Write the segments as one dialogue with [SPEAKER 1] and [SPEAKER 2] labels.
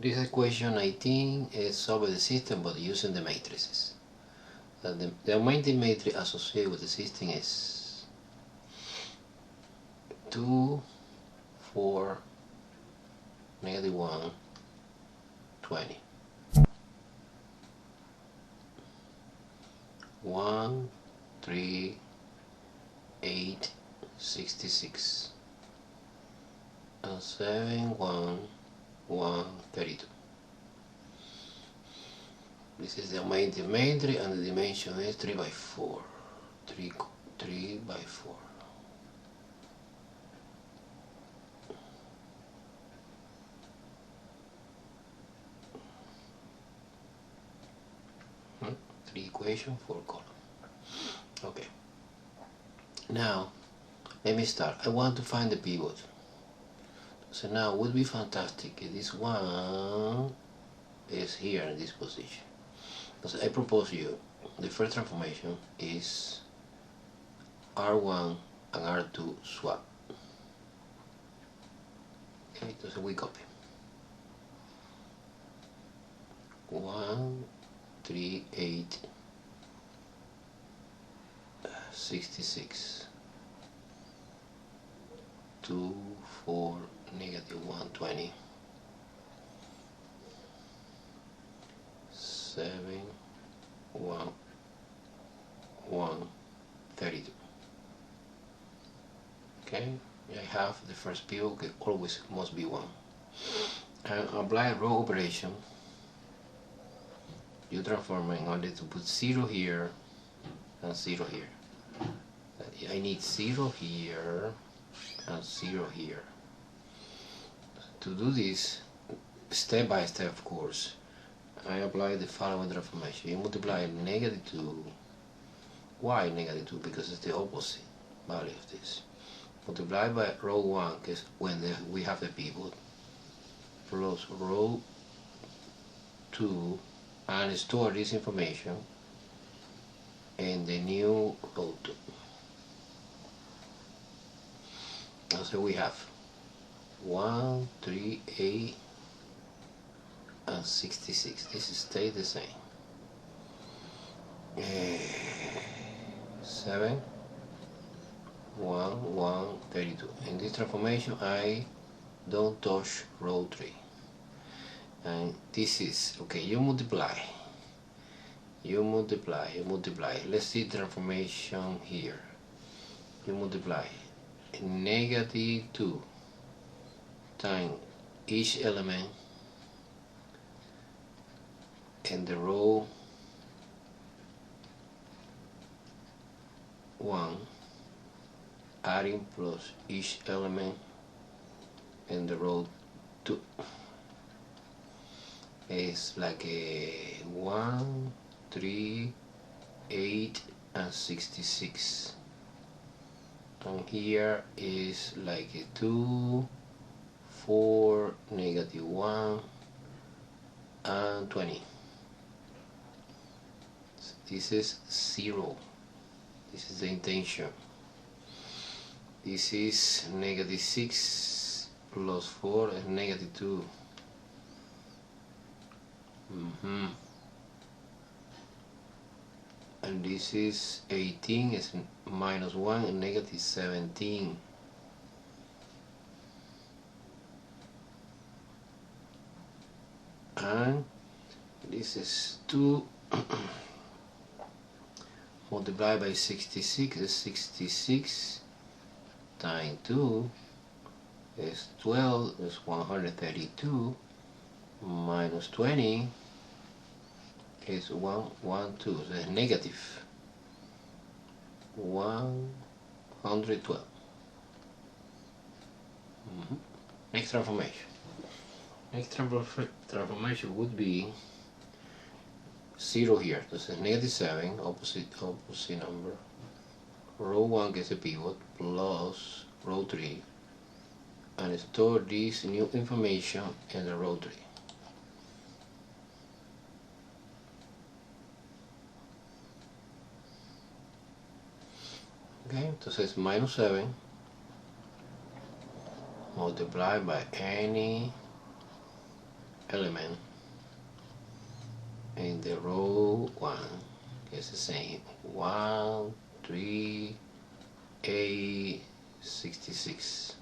[SPEAKER 1] This equation 19 is solving the system but using the matrices. The augmented matrix associated with the system is 2, 4, -1, 20. 1, 3, 8, 66. And 7, 1, 1, 32. This is the augmented matrix and the dimension is 3 by 4. 3 by 4. Three equation, 4 column. Okay. Now, let me start. I want to find the pivot. So now, it would be fantastic if this one is here in this position. So I propose you, the first transformation is R1 and R2 swap. Okay, so we copy. 1, 3, 8, 66. 2, 4, -120. 7, 1, 1, 32. Okay, I have the first pivot, always must be 1. And apply a row operation. You transform in order to put 0 here and 0 here. I need 0 here and 0 here. To do this, step by step, of course, I apply the following transformation. You multiply -2. Why -2? Because it's the opposite value of this. Multiply by row 1, because when we have the pivot, plus row 2, and store this information in the new row 2. And so we have 1, 3, 8, and 66. This stays the same. 7, 1, 1, 32. In this transformation, I don't touch row 3. And this is, okay, you multiply. Let's see transformation here. You multiply -2 times each element in the row 1, adding plus each element in the row 2. It's like a 1, 3, 8, and 66. And here is like a 2, 4, -1, and 20. This is 0. This is the intention. This is -6 plus 4 is -2. And this is 18 is -1 and -17. And this is 2 multiplied by 66 is 66 times 2 is 12 is 132 minus 20 is 112, so it's negative 112. Next transformation. Next transformation would be 0 here, this is -7, opposite number. Row 1 gets a pivot plus row 3, and store this new information in the row 3. Okay, entonces -7 multiplied by any element in the row 1 is the same. 1, 3, 8, 66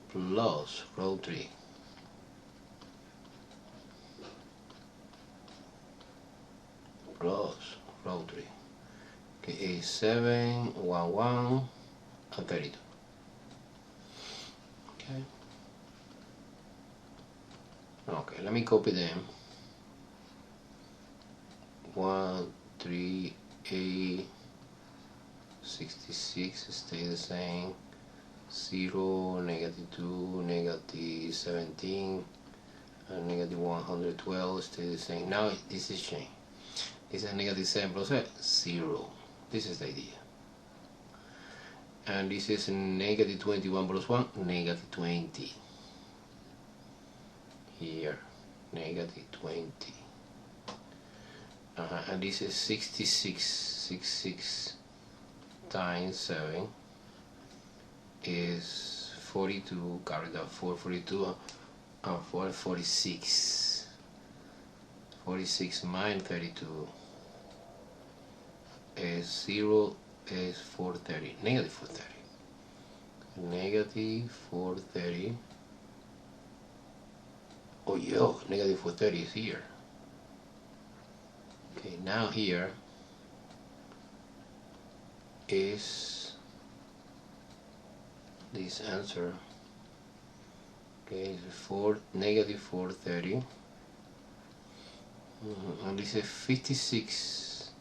[SPEAKER 1] plus row 3 plus row 3. Okay, is 7, 1, 1, and 32. Okay. Okay, let me copy them. 1, 3, 8, 66 stay the same. 0, -2, -17, and -112 stay the same. Now this is changed. This is -7 plus 0. This is the idea. And this is -21 plus 1, -20. Here, -20. And this is 66 times 7 is 42, carried out 442, and 446. 46 minus 32 is 0, is 430, -430. -430. Oh, yo, -430 is here. Okay, now here is this answer. Okay, -430. And this is 56.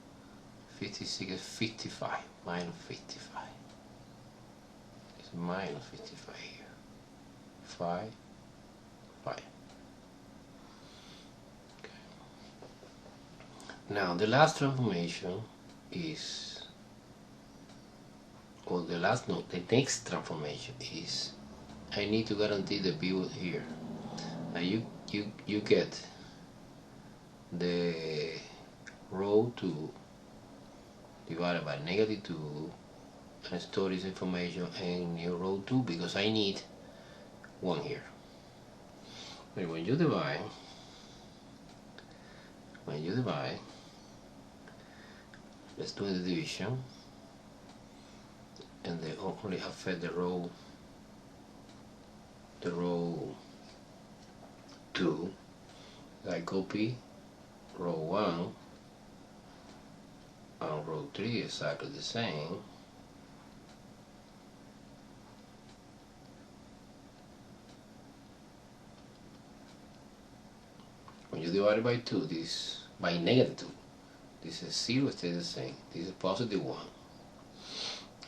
[SPEAKER 1] 56 is 55, minus 55. It's minus 55 here. 5, 5. Okay. Now the last transformation is, or the next transformation is, I need to guarantee the view here. Now you get the row 2 divided by -2 and store this information in new row 2 because I need 1 here. But when you divide, let's do the division, and they only affect the row 2. I copy row 1 and row 3 exactly the same. When you divide it by 2, this by -2, this is 0, stays the same. This is +1.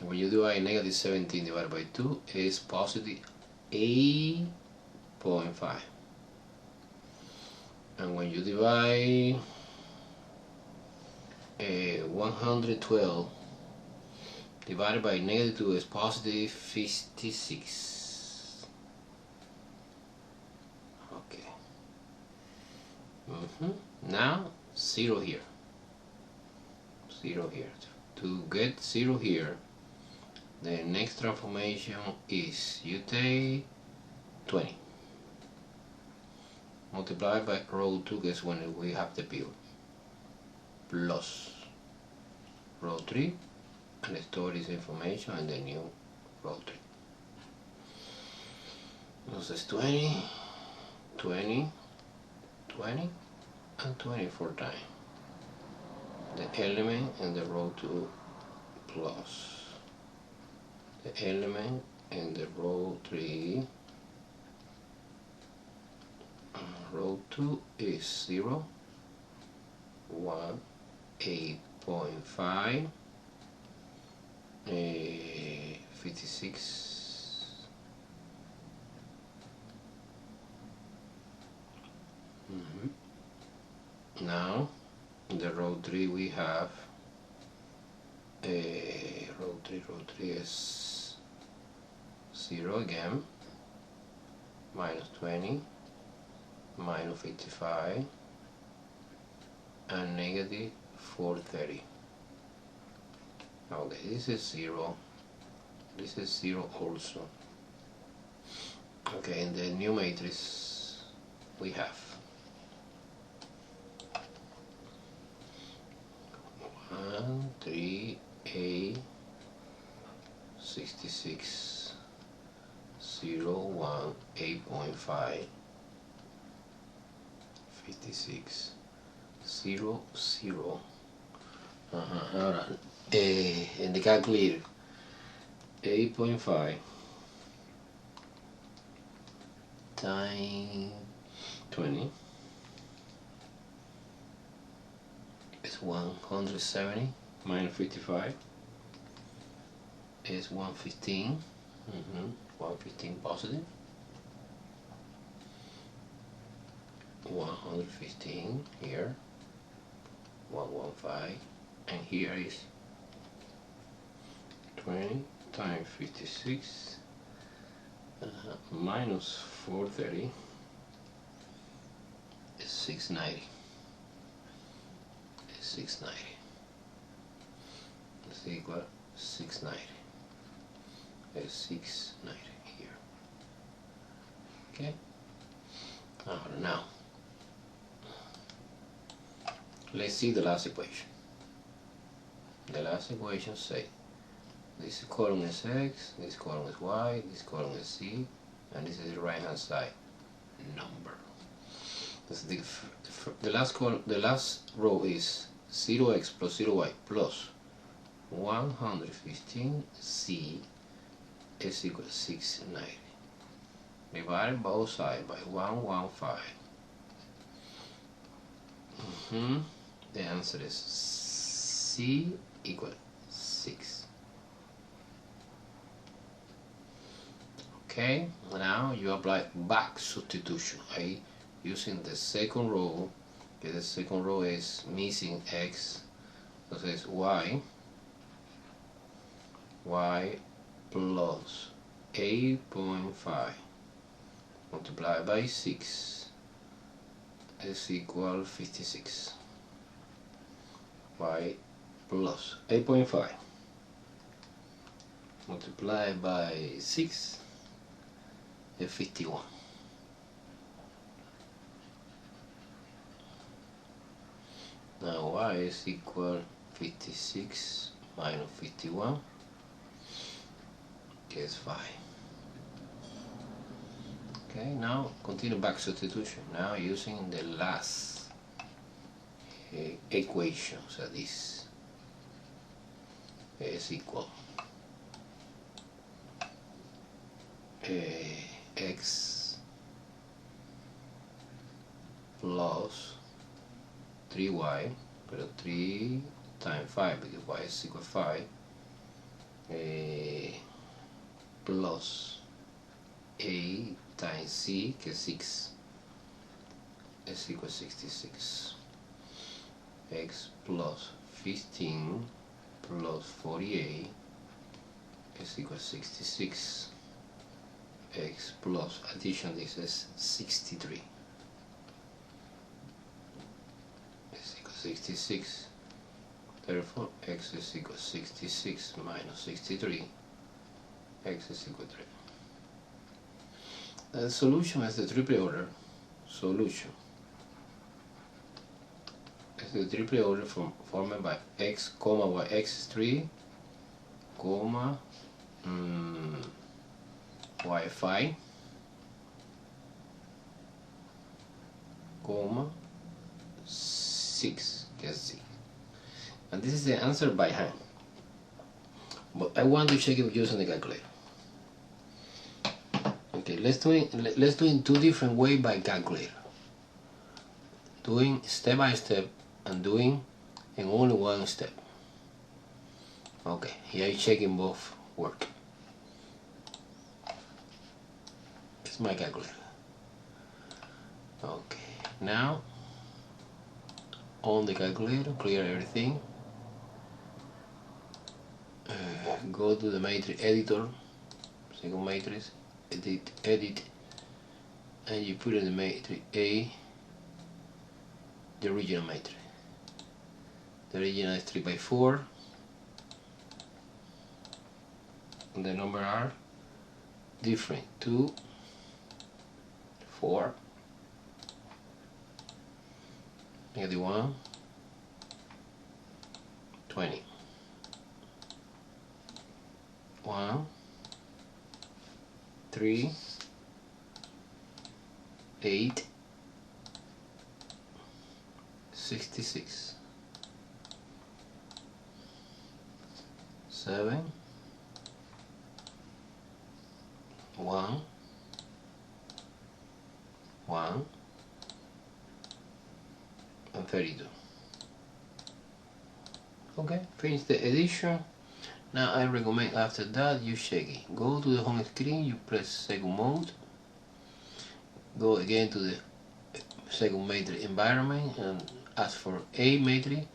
[SPEAKER 1] When you divide -17 divided by 2, it is +8.5. And when you divide 112 divided by -2 is +56. Okay. Now 0 here. 0 here. To get 0 here, the next transformation is you take 20 multiplied by row 2, guess when we have the view, plus row 3, and store this information in the new row 3. This is 20, 20, 20, and 24 times the element in the row 2 plus the element in the row 3. Row 2 is 0, 1, 8.5, 56. Now in the row 3 we have row 3 is 0 again, -20, -55, and -430. Okay, this is 0. This is 0 also. Okay, in the new matrix we have 1, 3, 8, 66, 0, 1, 8.5, 56, 0, 0. Ahora, en the calculator, 8.5 times 20 is 170 minus 55 is 115. 115 positive. 115 here, 115, and here is 20 times 56 minus 430 is 690. Is 690. Is equal 690. Is 690 here. Okay. Now let's see the last equation. The last equation say this column is x, this column is y, this column is z, and this is the right hand side number. This is the last column. The last row is 0x plus 0y plus 115z is equal to 690. Divided both sides by 115. The answer is C equal 6. Okay, now you apply back substitution. Using the second row. Okay, the second row is missing x, so it's y plus 8.5 multiplied by 6 is equal 56. Y plus 8.5 multiplied by 6 is 51. Now y is equal 56 minus 51 is 5. Okay, now continue back substitution. Now using the last equation, so this is equal x plus 3y, but 3 times 5 because y is equal to 5, plus 8 times c, que is 6, is equal to 66. X plus 15 plus 48 is equal to 66. X plus addition, this is 63. Is equal to 66. Therefore, x is equal to 66 minus 63. X is equal to 3. The solution is the triple order solution. It's the triple order formed by x, comma, y, x is 3, comma, y 5, comma, 6, guess z. And this is the answer by hand. But I want to check it using the calculator. Okay, let's do in two different ways by calculator. Doing step by step and doing in only one step. Okay, here I'm checking both work. It's my calculator. Okay, now on the calculator, clear everything. Go to the matrix editor, second matrix, edit, and you put in the matrix A the original matrix. The original is 3 by 4, and the numbers are different: 2, 4, negative 1, 20, 1, 3, 8, 66, 7, 1, 1, and 32. Okay, finish the edition. Now I recommend after that you check it. Go to the home screen, you press second mode, go again to the second matrix environment and ask for A matrix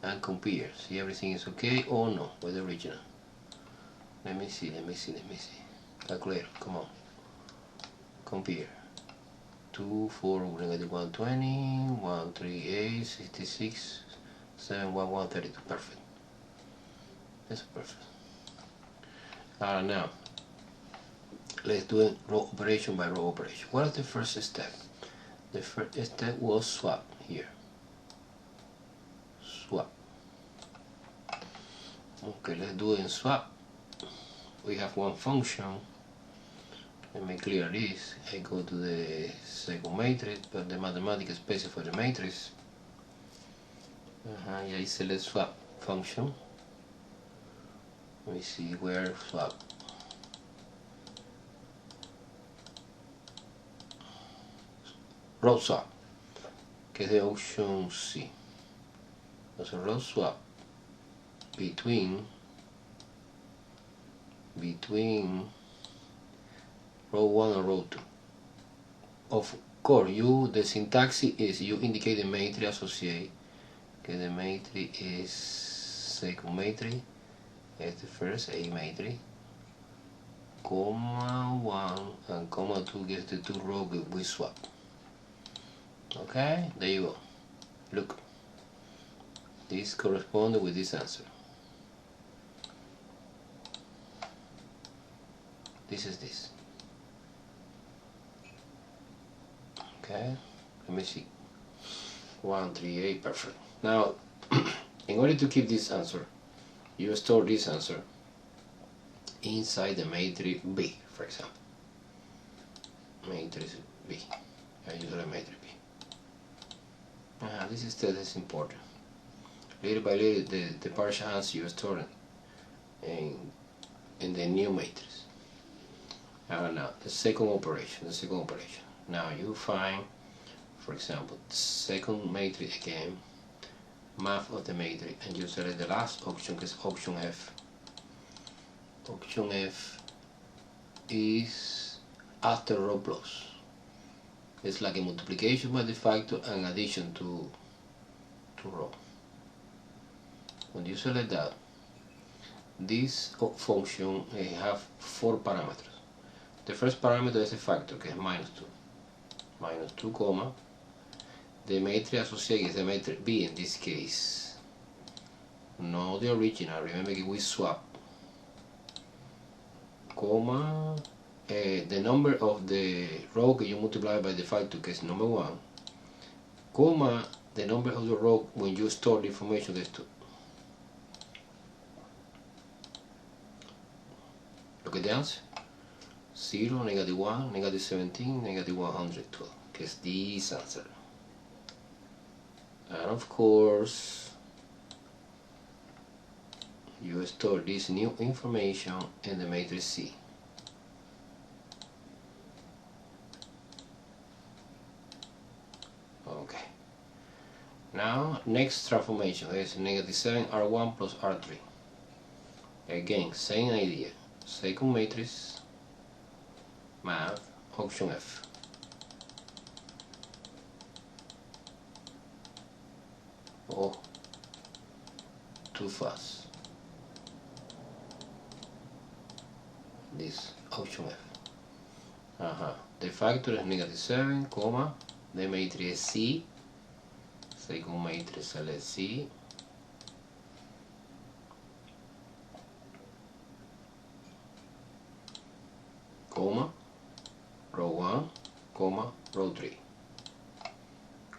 [SPEAKER 1] and compare. See everything is okay or no with the original. Let me see. Calculator, come on. Compare. 2, 4, negative 120, 138, 66, 7, 1, 132. Perfect. That's perfect. Now, let's do it row operation by row operation. What is the first step? The first step was swap here. Swap. Okay, let's do it in swap. We have one function. Let me clear this. I go to the second matrix, but the mathematical specify the matrix. Yeah, I select swap function. Let me see where swap. Row swap, que es de option C. Entonces row swap between row 1 and row 2. Of course, the syntax is you indicate the matrix associate. Okay, the matrix is second matrix, is the first A matrix, comma 1 and comma 2 gets the two rows we swap. Okay, there you go. Look, this corresponds with this answer. This is this. Okay, let me see. 138, perfect. Now, in order to keep this answer, you store this answer inside the matrix B, for example. Matrix B. I use a matrix B. This step is important. Little by little, the partial answer you store in the new matrix. Now, the second operation. Now you find, for example, the second matrix again, map of the matrix, and you select the last option, which is option F. Option F is after row plus. It's like a multiplication by the factor and addition to row. When you select that, this function have 4 parameters. The first parameter is a factor, que es minus 2. Minus 2, comma. The matrix associated is the matrix B in this case. No the original, remember that we swap. Comma. The number of the row that you multiply by the factor, que es number 1. Comma. The number of the row when you store the information, that's 2. Look at the answer. 0, negative 1, negative 17, negative 112, que es this answer. And of course, you store this new information in the matrix C. Okay. Now, next transformation is negative 7 R1 plus R3. Again, same idea. Second matrix, math, option F. Oh, too fast. This option F. The factor is negative 7, comma. The matrix is C. Second matrix, select C. Comma. Row 1, comma, row 3.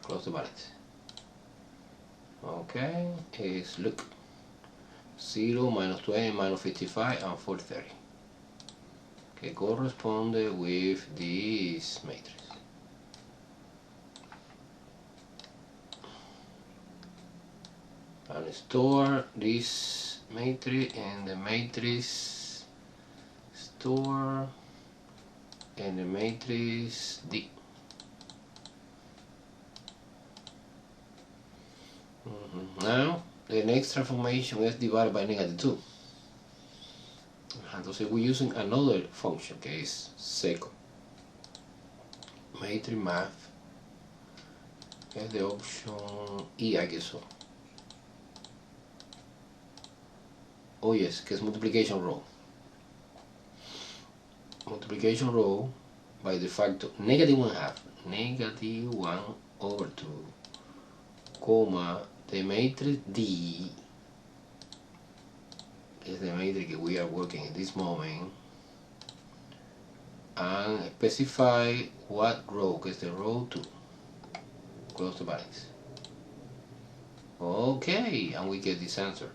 [SPEAKER 1] Close the balance. Okay, is look 0, minus 20, minus 55, and 430. Que corresponde with this matrix. And store this matrix in the matrix store in the matrix D. Now the next transformation is divided by -2. Entonces we're using another function que es seco. Matrix math es the option E, I guess so. Oh yes, que es multiplication row. Multiplication row by the factor -1/2, -1/2, comma, the matrix D is the matrix that we are working at this moment, and specify what row, que es the row 2, close the brackets. Okay, and we get this answer.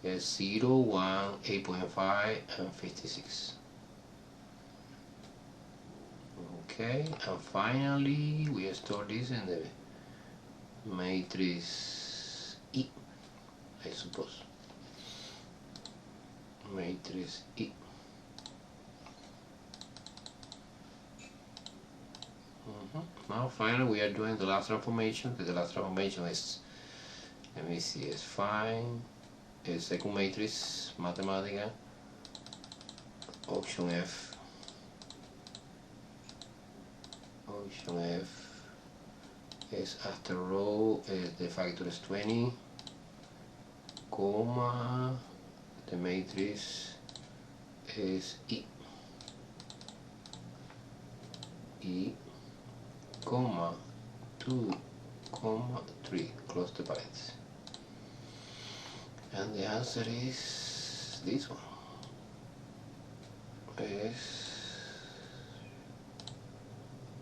[SPEAKER 1] It's 0, 1, 8.5, and 56. Okay, and finally we store this in the matrix E, I suppose. Matrix E. Now finally we are doing the last transformation, because the last transformation is, let me see, is fine. Is second matrix matemática, option F. Option F is after row is the factor is 20, comma, the matrix is E, comma, 2, comma, 3, close the parentheses. And the answer is this one.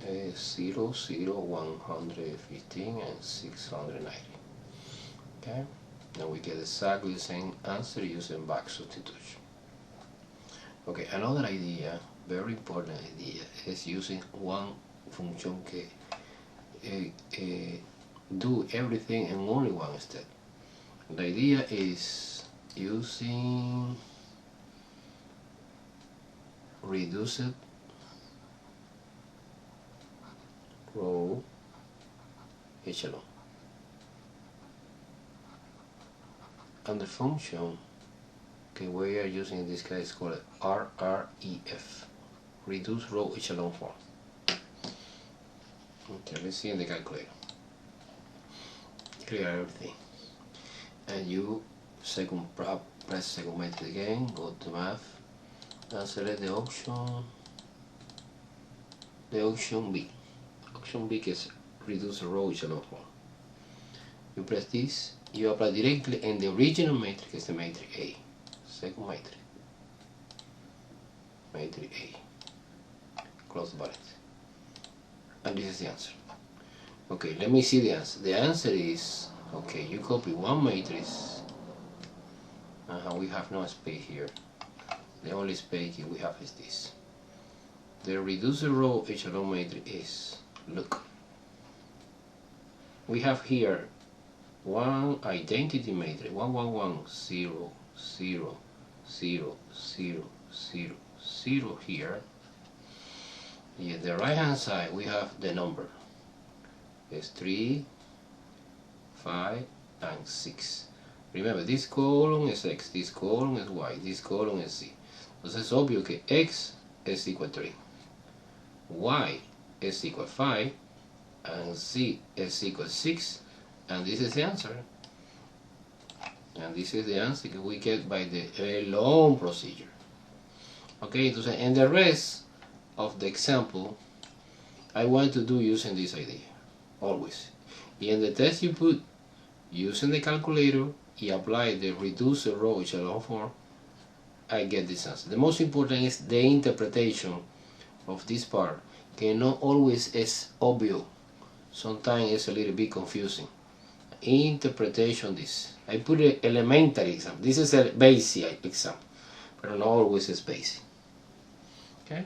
[SPEAKER 1] Is 0, 0, 115, and 690. Okay? Now we get exactly the same answer using back substitution. Okay, another idea, very important idea, is using one function que do everything in only one step. The idea is using reduced row echelon, and the function que we are using in this case is called RREF, reduced row echelon form. Okay, let's see in the calculator. Clear everything. And you press second matrix again, go to math, and select the option B. Option B is reduce row echelon form. You press this, you apply directly in the original matrix, is the matrix A. Second matrix. Matrix A. Close the brackets. And this is the answer. Okay, let me see the answer. The answer is, okay, you copy one matrix, we have no space here. The only space we have is this. The reduced row echelon matrix is, look, we have here one identity matrix, 1, 1, 1, 0, 0, 0, 0, 0, 0 here. In the right hand side we have the number. It's 3, 5, and 6. Remember, this column is X, this column is Y, this column is Z. Entonces es obvio que X es equal 3, Y is equal 5, and Z is equal 6, and this is the answer. And this is the answer that we get by the very long procedure. Okay, entonces, and the rest of the example I want to do using this idea, always. In the test you put using the calculator, you apply the reduced row echelon form, I get this answer. The most important is the interpretation of this part, que not always is obvious. Sometimes it's a little bit confusing. interpretation this. I put an elementary exam. This is a basic exam, but not always is basic. Okay.